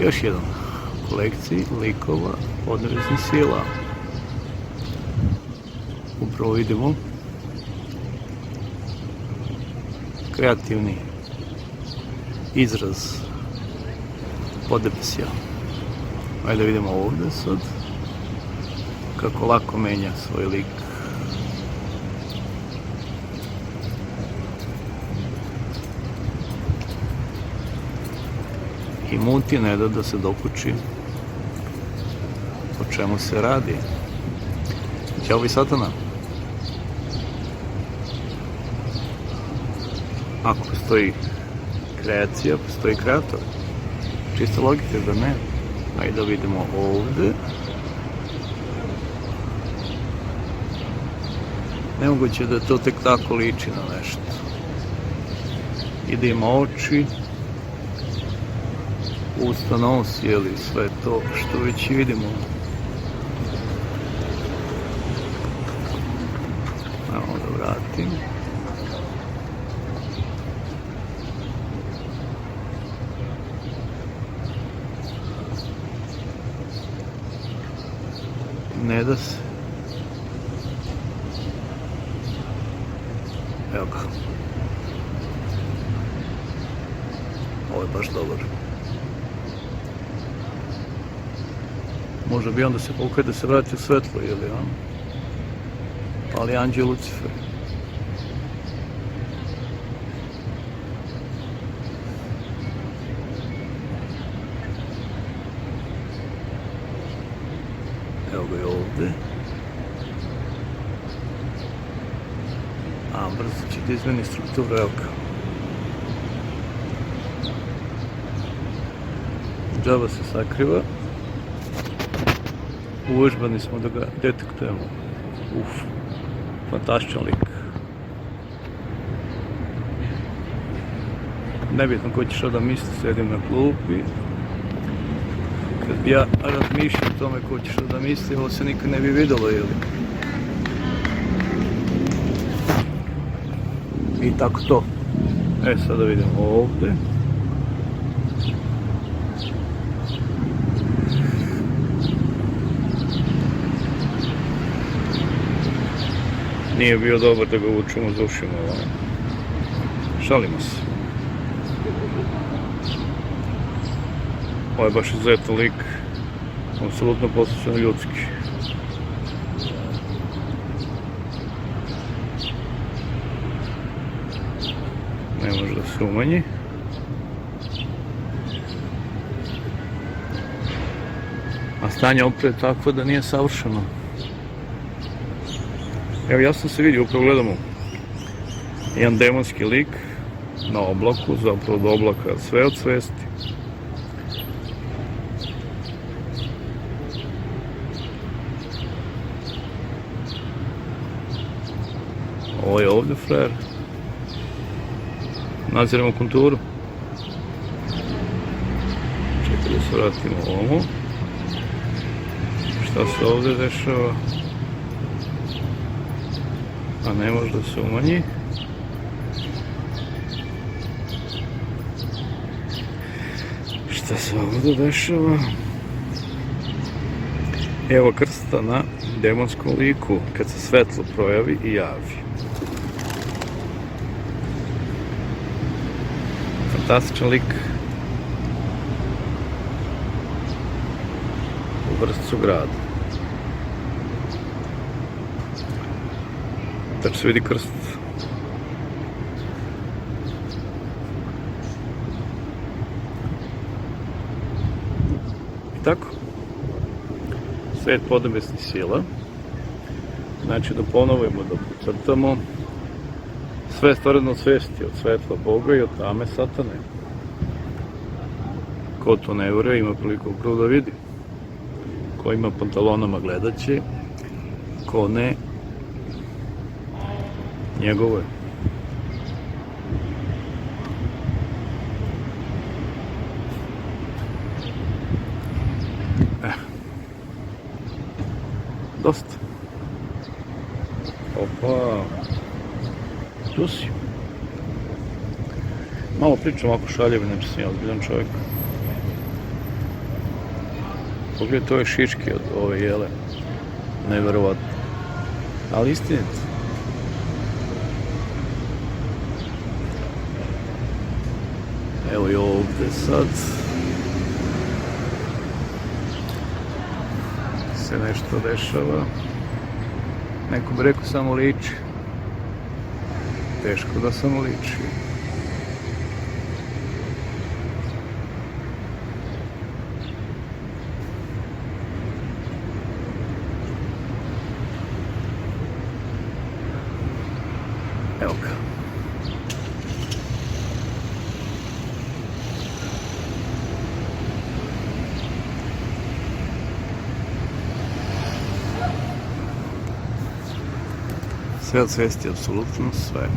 Još jedan u kolekciji likova podneveznih sila. Upravo vidimo kreativni izraz podnebesja. Ajde da vidimo ovdje sad kako lako menja svoj lik. I muti, ne da se dokuči o čemu se radi. Ćao vi satana. Ako postoji kreacija, postoji kreator. Čista logika da ne. Ajde da vidimo ovdje. Nemoguće da to tek tako liči na nešto. I da ima oči, usta, nos, jeli, sve to što već vidimo. Evo da vratim. Ne da se. Evo ga. Ovo je baš dobar. Možda bi onda se pokaje da se vrati u svetlo, ili on? Ali anđeo Lucifer. Evo ga je ovdje. A, brzo će da izmeni strukturu, evo ga. Džaba se sakriva. Uvežbani smo da ga detektujemo. Fantastičan lik. Nebitno ko će što da misli, sedim na klupi. Kad bi ja razmišljao o tome ko će što da misli, ovo se nikad ne bi vidjelo, ili? I tako to. Sada vidimo ovdje. Nije bio dobar da ga vučemo za ušima. Šalimo se. Ovo je baš izuzetan lik. Apsolutno poslušan ljudski. Ne može da se umanji. A stanje opet je takvo da nije savršeno. Evo, ja sam se vidio, upravo gledamo jedan demonski lik na oblaku, zapravo do oblaka sve od svesti. Ovo je ovdje frajer. Nadziramo konturu. Čekaj da se vratimo ovo. Šta se ovdje dešava? A ne može da se umanji. Šta se ovdje dešava? Evo krsta na demonskom liku kad se svetlo projavi i javi. Fantastičan lik. U vrstu grada. Tačno se vidi krst. I tako. Svet podnebesnih sila. Znači da ponovimo, da podcrtamo. Sve stvoreno od svesti, od svetla Boga i od tame satane. Ko to ne vjeruje, ima priliku upravo da vidi. Ko ima pantalonama gledat će, ko ne, njegovo je. Dosta. Opa. Tu si. Malo pričam ovako šaljevo, znači sam ja ozbiljan čovjek. Pogledajte ove šiške od ove jele. Neverovatno. Ali istinito. Evo i ovdje sad se nešto dešava. Neko bi rekao samo liči. Teško da samo liči. Evo ga. Sve od svesti, apsolutno sve.